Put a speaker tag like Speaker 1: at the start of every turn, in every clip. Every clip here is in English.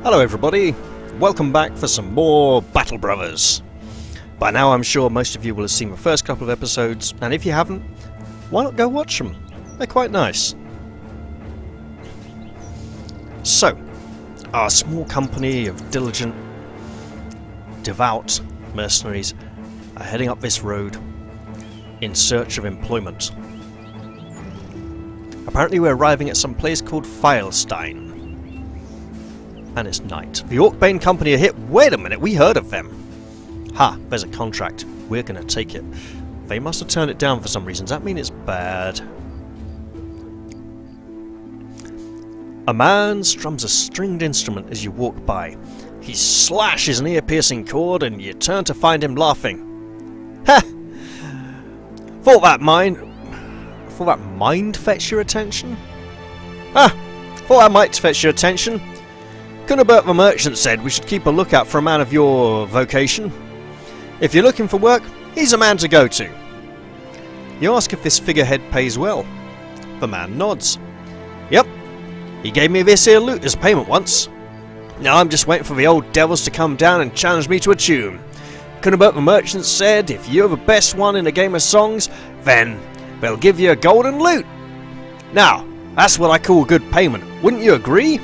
Speaker 1: Hello everybody, welcome back for some more Battle Brothers. By now I'm sure most of you will have seen the first couple of episodes, and if you haven't, why not go watch them? They're quite nice. So, our small company of diligent, devout mercenaries are heading up this road in search of employment. Apparently we're arriving at some place called Filestein. And it's night. The Orkbane Company are hit. Wait a minute, we heard of them. Ha, there's a contract. We're gonna take it. They must have turned it down for some reason. Does that mean it's bad? A man strums a stringed instrument as you walk by. He slashes an ear-piercing chord and you turn to find him laughing. Ha! Thought that mind fetch your attention? Ah! Thought that might fetch your attention. Kunabert the merchant said we should keep a lookout for a man of your vocation. If you're looking for work, he's a man to go to. You ask if this figurehead pays well. The man nods. Yep, he gave me this here loot as payment once. Now I'm just waiting for the old devils to come down and challenge me to a tune. Kunabert the merchant said if you're the best one in a game of songs, then they'll give you a golden loot. Now, that's what I call good payment, wouldn't you agree?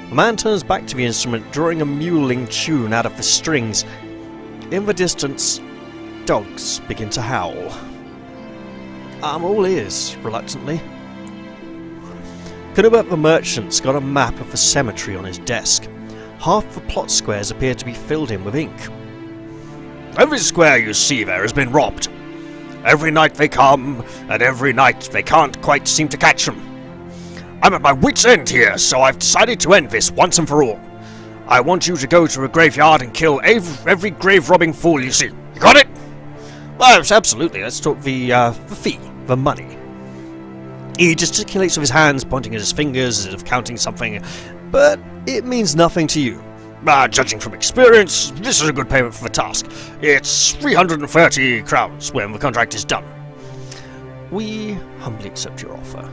Speaker 1: The man turns back to the instrument, drawing a mewling tune out of the strings. In the distance, dogs begin to howl. I'm all ears, reluctantly. Kunabert the merchant's got a map of the cemetery on his desk. Half the plot squares appear to be filled in with ink. Every square you see there has been robbed. Every night they come, and every night they can't quite seem to catch them. I'm at my wit's end here, so I've decided to end this once and for all. I want you to go to a graveyard and kill every grave-robbing fool you see. You got it? Well, absolutely. Let's talk the fee, the money. He gesticulates with his hands, pointing at his fingers as if counting something, but it means nothing to you. Judging from experience, this is a good payment for the task. It's 330 crowns when the contract is done. We humbly accept your offer.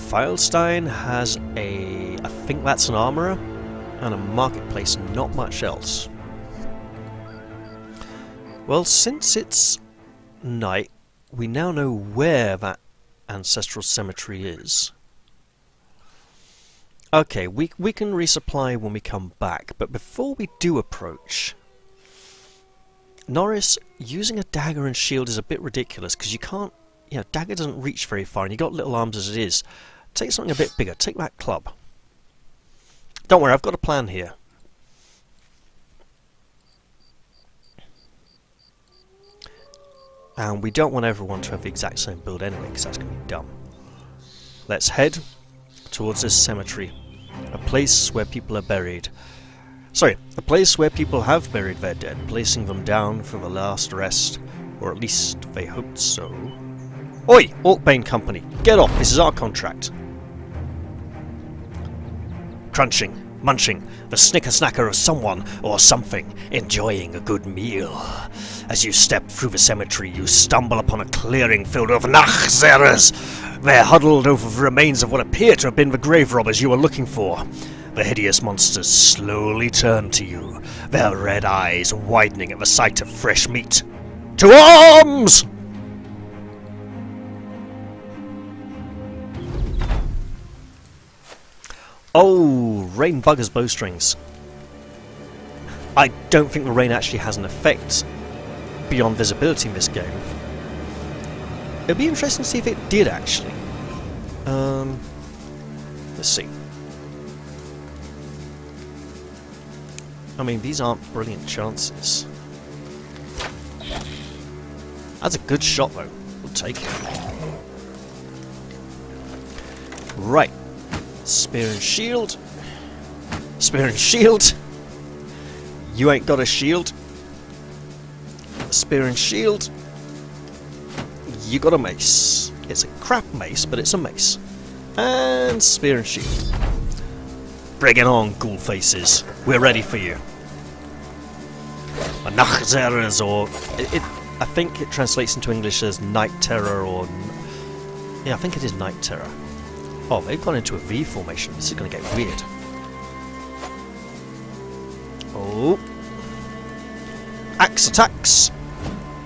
Speaker 1: Filestein has I think that's an armourer, and a marketplace, not much else. Well, since it's night, we now know where that ancestral cemetery is. Okay, we can resupply when we come back, but before we do approach, Norris, using a dagger and shield is a bit ridiculous, because you can't, dagger doesn't reach very far, and you got little arms as it is. Take something a bit bigger. Take that club. Don't worry, I've got a plan here. And we don't want everyone to have the exact same build anyway, because that's going to be dumb. Let's head towards this cemetery. A place where people are buried. Sorry, a place where people have buried their dead, placing them down for the last rest. Or at least they hoped so. Oi! Orkbane Company, get off, this is our contract. Crunching, munching, the snicker-snacker of someone or something enjoying a good meal. As you step through the cemetery, you stumble upon a clearing filled with nachzerers. They're huddled over the remains of what appear to have been the grave robbers you were looking for. The hideous monsters slowly turn to you, their red eyes widening at the sight of fresh meat. To arms! Oh, rain buggers bowstrings. I don't think the rain actually has an effect beyond visibility in this game. It'd be interesting to see if it did actually. Let's see. I mean, these aren't brilliant chances. That's a good shot though. We'll take it. Right. Spear and shield. Spear and shield. You ain't got a shield. Spear and shield. You got a mace. It's a crap mace, but it's a mace. And spear and shield. Bring it on, ghoul faces. We're ready for you. A Nachzerers, or I think it translates into English as night terror, or yeah, I think it is night terror. Oh, they've gone into a V formation. This is going to get weird. Oh. Axe attacks!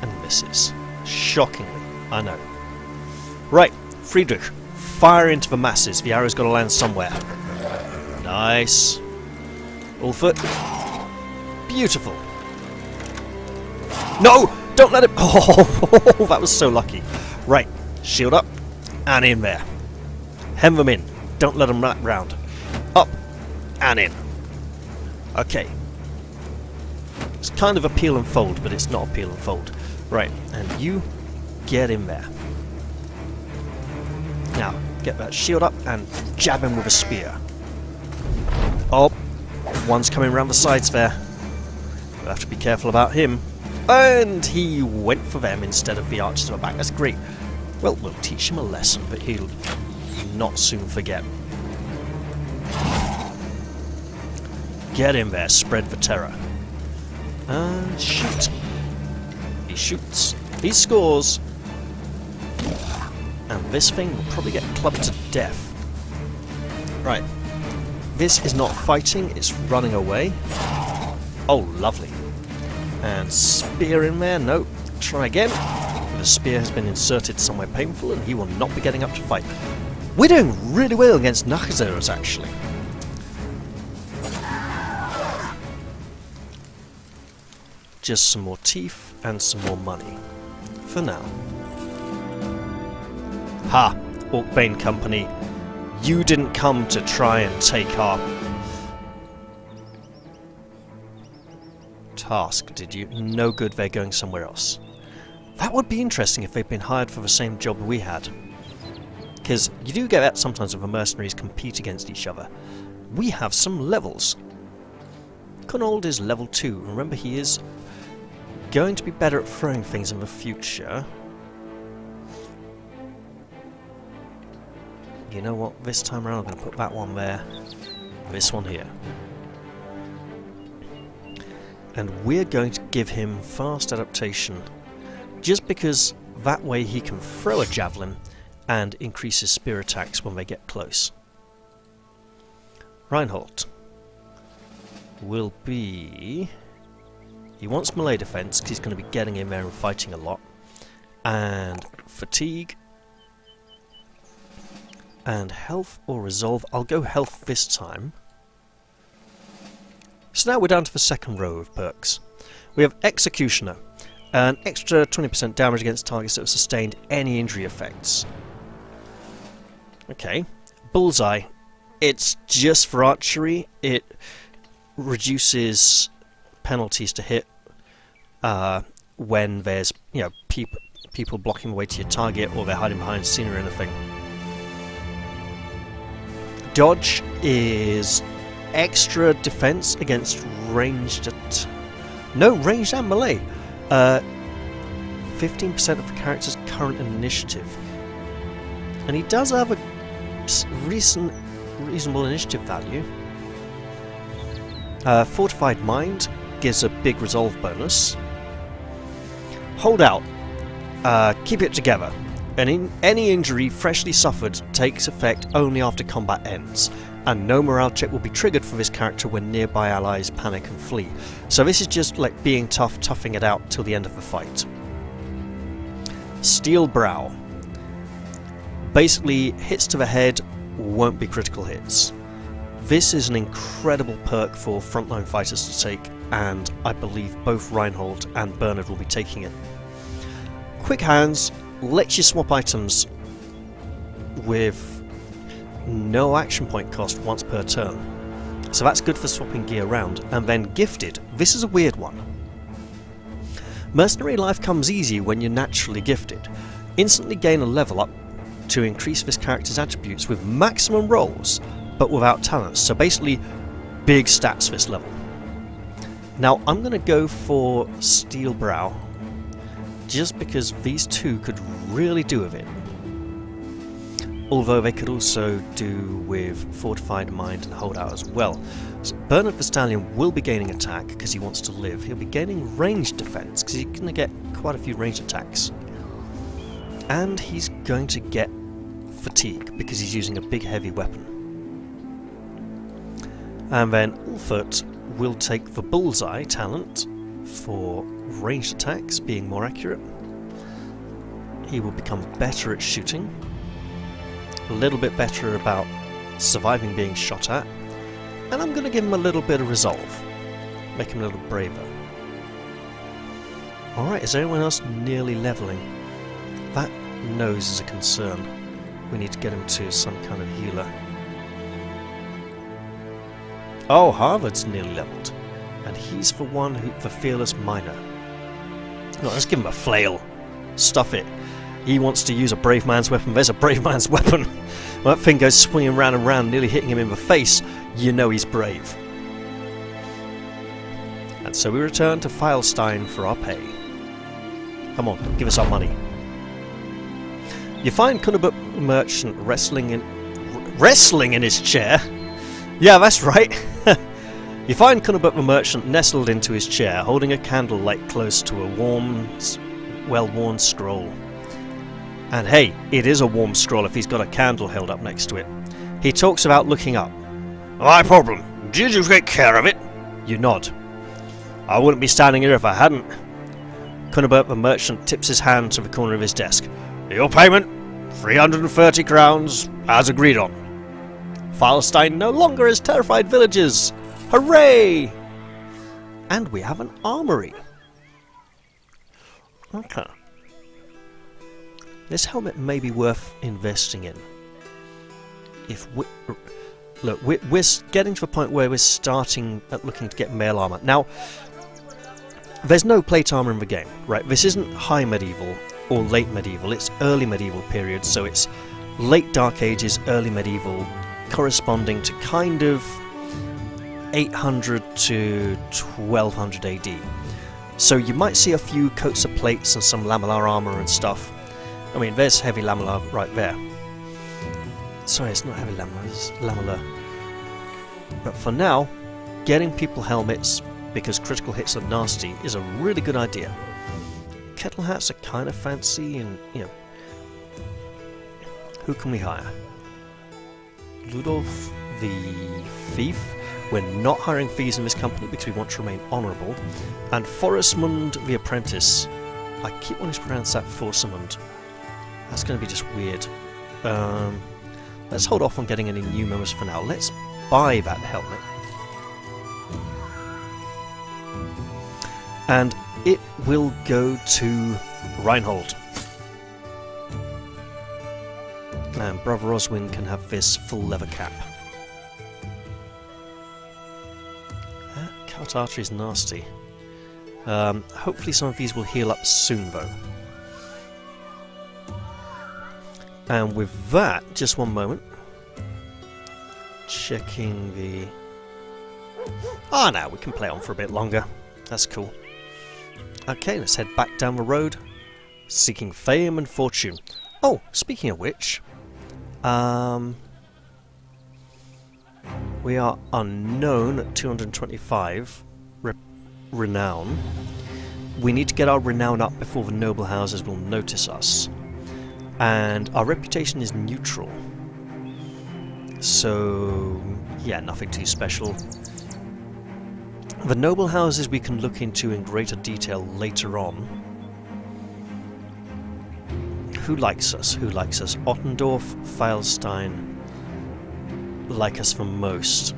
Speaker 1: And misses. Shockingly, I know. Right, Friedrich. Fire into the masses. The arrow's got to land somewhere. Nice. Ulfert. Beautiful. No! Don't let it... Oh, that was so lucky. Right, shield up. And in there. Hem them in. Don't let them wrap round. Up. And in. Okay. It's kind of a peel and fold, but it's not a peel and fold. Right, and you get in there. Now, get that shield up and jab him with a spear. Oh, one's coming around the sides there. We'll have to be careful about him. And he went for them instead of the archers at the back. That's great. Well, we'll teach him a lesson, but he'll not soon forget. Get in there, spread the terror. And shoot. He shoots. He scores. And this thing will probably get clubbed to death. Right. This is not fighting, it's running away. Oh, lovely. And spear in there. No. Try again. The spear has been inserted somewhere painful and he will not be getting up to fight. We're doing really well against Nakazaras, actually. Just some more teeth and some more money. For now. Ha! Orkbane Company. You didn't come to try and take our task, did you? No good, they're going somewhere else. That would be interesting if they'd been hired for the same job we had. Because you do get that sometimes when the mercenaries compete against each other. We have some levels. Conold is level 2. Remember, he is going to be better at throwing things in the future. You know what? This time around I'm going to put that one there. This one here. And we're going to give him fast adaptation. Just because that way he can throw a javelin and increase his spear attacks when they get close. Reinhold will be... He wants melee defense because he's going to be getting in there and fighting a lot. And fatigue. And health or resolve. I'll go health this time. So now we're down to the second row of perks. We have Executioner. An extra 20% damage against targets that have sustained any injury effects. Okay. Bullseye. It's just for archery. It reduces penalties to hit when there's, you know, people blocking the way to your target or they're hiding behind scenery or anything. Dodge is extra defense against ranged ranged and melee. 15% of the character's current initiative. And he does have a reasonable initiative value. Fortified Mind gives a big resolve bonus. Hold out. Keep it together. And any injury freshly suffered takes effect only after combat ends. And no morale check will be triggered for this character when nearby allies panic and flee. So this is just like being tough, toughing it out till the end of the fight. Steel Brow. Basically, hits to the head won't be critical hits. This is an incredible perk for frontline fighters to take, and I believe both Reinhold and Bernard will be taking it. Quick Hands lets you swap items with no action point cost once per turn. So that's good for swapping gear around. And then Gifted. This is a weird one. Mercenary life comes easy when you're naturally gifted. Instantly gain a level up to increase this character's attributes with maximum rolls, but without talents. So basically, big stats this level. Now I'm going to go for Steel Brow, just because these two could really do with it. Although they could also do with Fortified Mind and Hold Out as well. So Bernard the Stallion will be gaining attack because he wants to live. He'll be gaining ranged defense because he's going to get quite a few ranged attacks. And he's going to get fatigue because he's using a big heavy weapon. And then Ulfert will take the bullseye talent for ranged attacks, being more accurate. He will become better at shooting, a little bit better about surviving being shot at, and I'm going to give him a little bit of resolve, make him a little braver. Alright, is anyone else nearly levelling? That nose is a concern. We need to get him to some kind of healer. Oh, Harvard's nearly levelled. And he's the one the fearless miner. No, let's give him a flail. Stuff it. He wants to use a brave man's weapon. There's a brave man's weapon. When that thing goes swinging round and round, nearly hitting him in the face, you know he's brave. And so we return to Filestein for our pay. Come on, give us our money. You find Cunabut Merchant wrestling in his chair. Yeah, that's right. You find Cunabut the Merchant nestled into his chair, holding a candle light close to a warm, well-worn scroll. And hey, it is a warm scroll if he's got a candle held up next to it. He talks about looking up. My problem. Did you take care of it? You nod. I wouldn't be standing here if I hadn't. Cunabut the Merchant tips his hand to the corner of his desk. Your payment, 330 crowns, as agreed on. Filestein no longer has terrified villagers. Hooray! And we have an armory. Okay. This helmet may be worth investing in. If we... Look, we're getting to a point where we're starting at looking to get mail armor. Now, there's no plate armor in the game, right? This isn't high medieval or late medieval. It's early medieval period, so it's late Dark Ages, early medieval, corresponding to kind of 800 to 1200 AD. So you might see a few coats of plates and some lamellar armor and stuff. I mean, there's heavy lamellar right there. Sorry, it's not heavy lamellar, it's lamellar. But for now, getting people helmets because critical hits are nasty is a really good idea. Kettle hats are kind of fancy, and you know, who can we hire? Ludolf the thief. We're not hiring thieves in this company because we want to remain honourable. And Forestmund the apprentice. I keep wanting to pronounce that Forsemund. That's going to be just weird. Let's hold off on getting any new members for now. Let's buy that helmet. And it will go to Reinhold. And Brother Oswin can have this full leather cap. Cart artery is nasty. Hopefully some of these will heal up soon though. And with that, just one moment. Checking the... Ah, now we can play on for a bit longer. That's cool. Okay, let's head back down the road, seeking fame and fortune. Oh, speaking of which, we are unknown at 225 renown. We need to get our renown up before the noble houses will notice us. And our reputation is neutral. So, yeah, nothing too special. The noble houses we can look into in greater detail later on. Who likes us? Who likes us? Ottendorf, Filestein like us the most.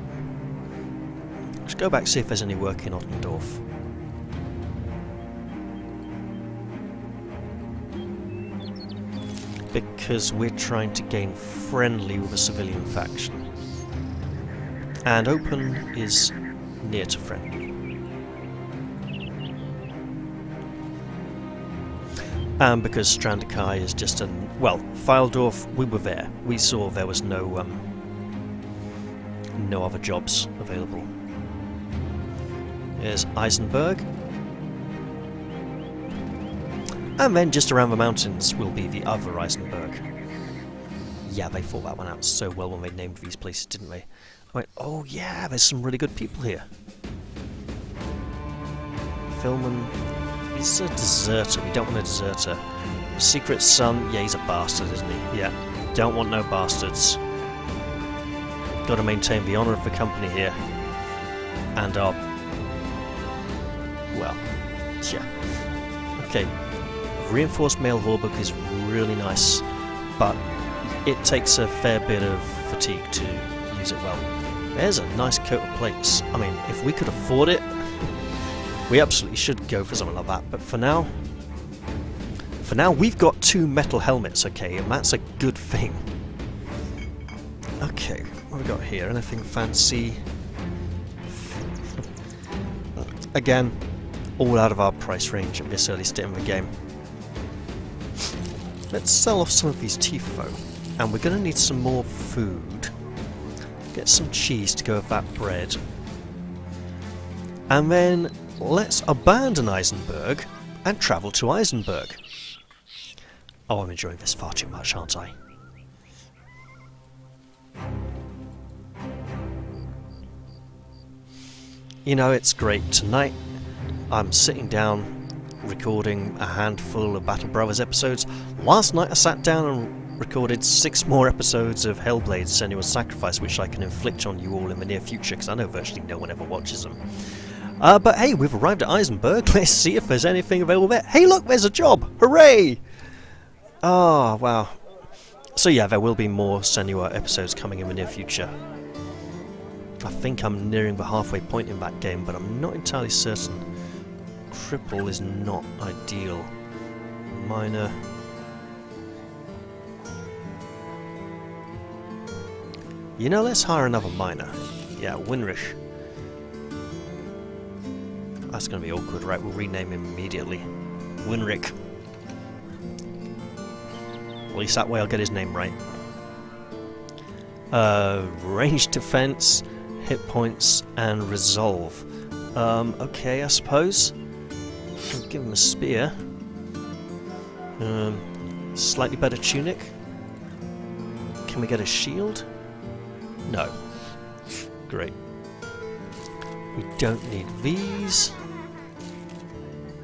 Speaker 1: Let's go back, see if there's any work in Ottendorf. Because we're trying to gain friendly with a civilian faction. And open is near to friendly. And because Strandakai is just well, Fildorf, we were there. We saw there was no other jobs available. Here's Eisenberg. And then just around the mountains will be the other Eisenberg. Yeah, they thought that one out so well when they named these places, didn't they? I went, oh yeah, there's some really good people here. Philman, he's a deserter. We don't want a deserter. Secret son, yeah, he's a bastard, isn't he? Yeah. Don't want no bastards. Got to maintain the honour of the company here. And our... well, yeah. Okay. Reinforced mail hallbook is really nice, but it takes a fair bit of fatigue to use it well. There's a nice coat of plates. I mean, if we could afford it, we absolutely should go for something like that. But for now, we've got 2 metal helmets, okay, and that's a good thing. Okay, what have we got here? Anything fancy? Again, all out of our price range at this early stage of the game. Let's sell off some of these TIFO, and we're going to need some more food. Get some cheese to go with that bread. And then let's abandon Eisenberg and travel to Eisenberg. Oh, I'm enjoying this far too much, aren't I? You know, it's great. Tonight, I'm sitting down recording a handful of Battle Brothers episodes. Last night I sat down and recorded 6 more episodes of Hellblade's Senua's Sacrifice, which I can inflict on you all in the near future, because I know virtually no one ever watches them. But hey, we've arrived at Eisenberg. Let's see if there's anything available there. Hey look, there's a job! Hooray! Oh, wow. So yeah, there will be more Senua episodes coming in the near future. I think I'm nearing the halfway point in that game, but I'm not entirely certain. Cripple is not ideal. Minor. You know, let's hire another miner. Yeah, Winrich. That's going to be awkward, right? We'll rename him immediately. Winrick. At least that way I'll get his name right. Range defense, hit points, and resolve. Okay, I suppose. I'll give him a spear. Slightly better tunic. Can we get a shield? No. Great. We don't need these.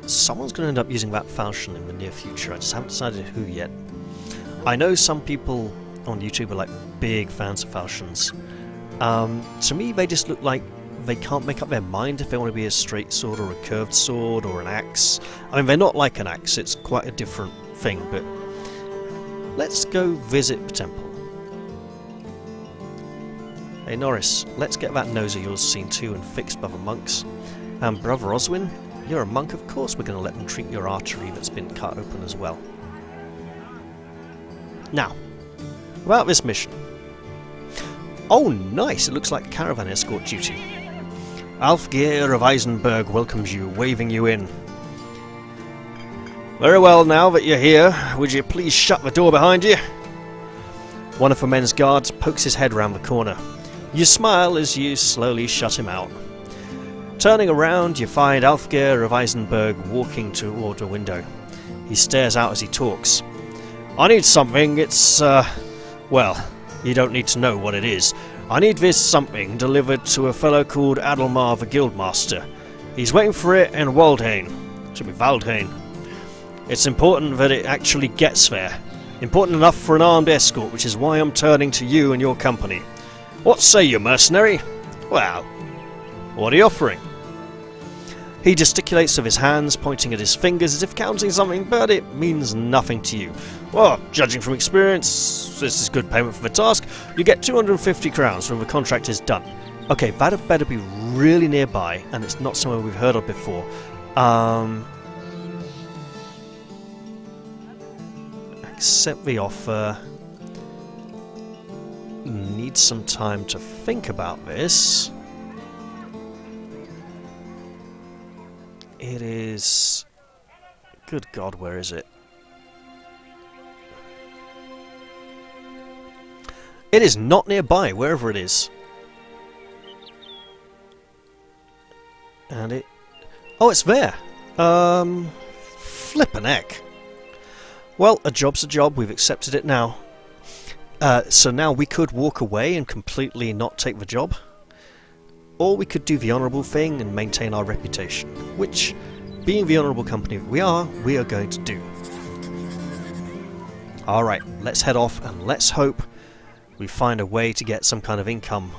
Speaker 1: Someone's going to end up using that falchion in the near future. I just haven't decided who yet. I know some people on YouTube are like big fans of falchions. To me, they just look like they can't make up their mind if they want to be a straight sword or a curved sword or an axe. I mean, they're not like an axe, it's quite a different thing, but let's go visit the temple. Hey Norris, let's get that nose of yours seen to and fixed by the monks. And Brother Oswin, you're a monk, of course we're going to let them treat your artery that's been cut open as well. Now, about this mission. Oh nice, it looks like caravan escort duty. Alfgeir of Eisenberg welcomes you, waving you in. Very well, now that you're here, would you please shut the door behind you? One of the men's guards pokes his head round the corner. You smile as you slowly shut him out. Turning around, you find Alfgeir of Eisenberg walking toward a window. He stares out as he talks. I need something, it's, well, you don't need to know what it is. I need this something delivered to a fellow called Adelmar the Guildmaster. He's waiting for it in Waldhain. It should be Waldhain. It's important that it actually gets there. Important enough for an armed escort, which is why I'm turning to you and your company. What say you, mercenary? Well, what are you offering? He gesticulates with his hands, pointing at his fingers as if counting something, but it means nothing to you. Well, judging from experience, this is good payment for the task. You get 250 crowns when the contract is done. Okay, that had better be really nearby, and it's not somewhere we've heard of before. Accept the offer. Need some time to think about this. It is... Good God, where is it? It is not nearby, wherever it is. And it... Oh, it's there! Flippin' heck. Well, a job's a job, we've accepted it now. So now we could walk away and completely not take the job. Or we could do the honourable thing and maintain our reputation, which, being the honourable company we are going to do. Alright, let's head off and let's hope we find a way to get some kind of income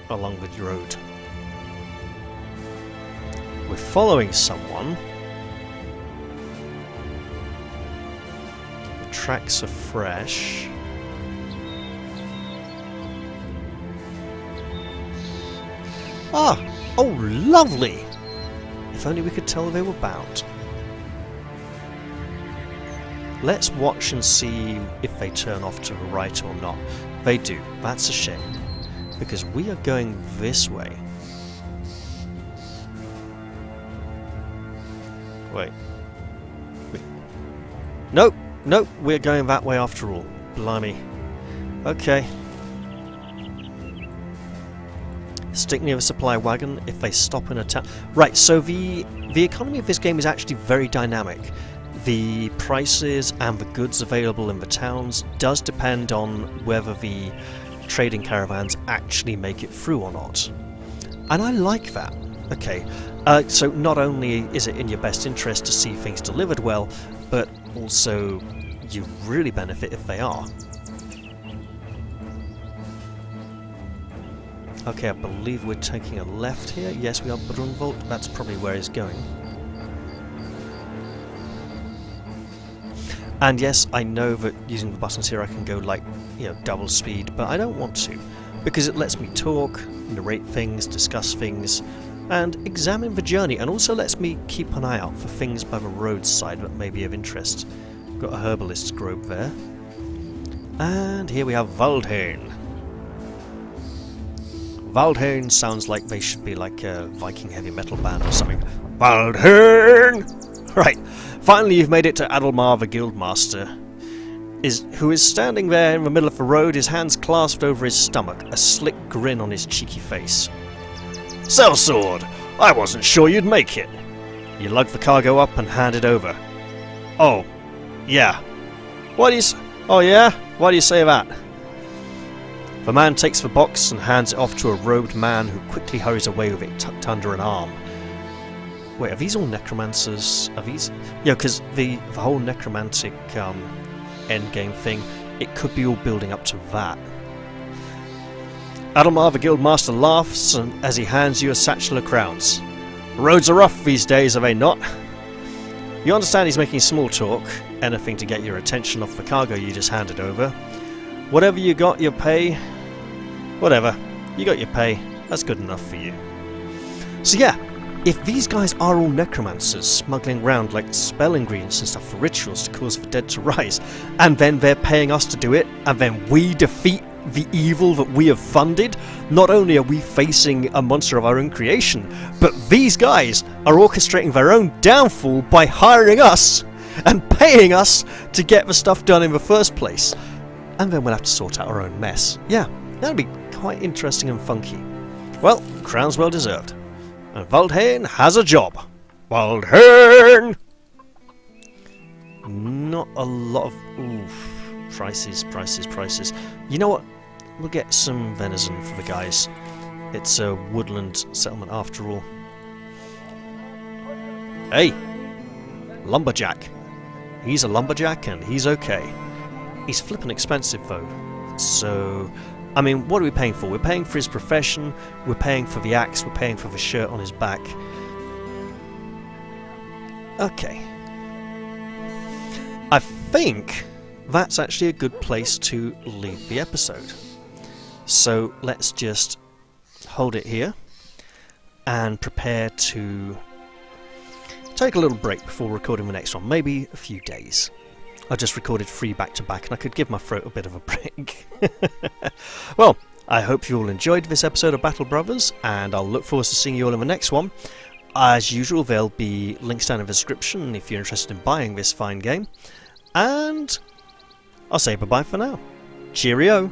Speaker 1: along the road. We're following someone. The tracks are fresh. Ah! Oh, lovely! If only we could tell where they were bound. Let's watch and see if they turn off to the right or not. They do. That's a shame. Because we are going this way. Wait. Nope! Nope! We're going that way after all. Blimey. Okay. Stick near a supply wagon if they stop in a town. Right, so the economy of this game is actually very dynamic. The prices and the goods available in the towns does depend on whether the trading caravans actually make it through or not. And I like that. Okay, so not only is it in your best interest to see things delivered well, but also you really benefit if they are. Okay, I believe we're taking a left here. Yes, we are Brunvold. That's probably where he's going. And yes, I know that using the buttons here I can go like, you know, double speed, but I don't want to, because it lets me talk, narrate things, discuss things, and examine the journey, and also lets me keep an eye out for things by the roadside that may be of interest. Got a herbalist's grove there. And here we have Waldheim. Waldheim sounds like they should be like a Viking heavy metal band or something. Waldheim! Right, finally you've made it to Adelmar the Guildmaster, who is standing there in the middle of the road, his hands clasped over his stomach, a slick grin on his cheeky face. Sellsword! I wasn't sure you'd make it. You lug the cargo up and hand it over. Oh, yeah. Oh yeah? Why do you say that? The man takes the box and hands it off to a robed man who quickly hurries away with it tucked under an arm. Wait, are these all necromancers? Are these... Yeah, because the whole necromantic endgame thing, it could be all building up to that. Adelmar the Guildmaster laughs as he hands you a satchel of crowns. Roads are rough these days, are they not? You understand he's making small talk, anything to get your attention off the cargo you just handed over. Whatever you got your pay... Whatever. You got your pay. That's good enough for you. So yeah, if these guys are all necromancers smuggling around like spell ingredients and stuff for rituals to cause the dead to rise, and then they're paying us to do it, and then we defeat the evil that we have funded, not only are we facing a monster of our own creation, but these guys are orchestrating their own downfall by hiring us and paying us to get the stuff done in the first place. And then we'll have to sort out our own mess. Yeah, that'll be quite interesting and funky. Well, crown's well deserved. And Waldheim has a job. Waldheim! Not a lot of... Oof. Prices. You know what? We'll get some venison for the guys. It's a woodland settlement after all. Hey! Lumberjack. He's a lumberjack and he's okay. He's flippin' expensive though. So... I mean, what are we paying for? We're paying for his profession, we're paying for the axe, we're paying for the shirt on his back. Okay. I think that's actually a good place to leave the episode. So let's just hold it here and prepare to take a little break before recording the next one, maybe a few days. I just recorded 3 back-to-back and I could give my throat a bit of a break. Well, I hope you all enjoyed this episode of Battle Brothers, and I'll look forward to seeing you all in the next one. As usual, there'll be links down in the description if you're interested in buying this fine game. And I'll say bye-bye for now. Cheerio!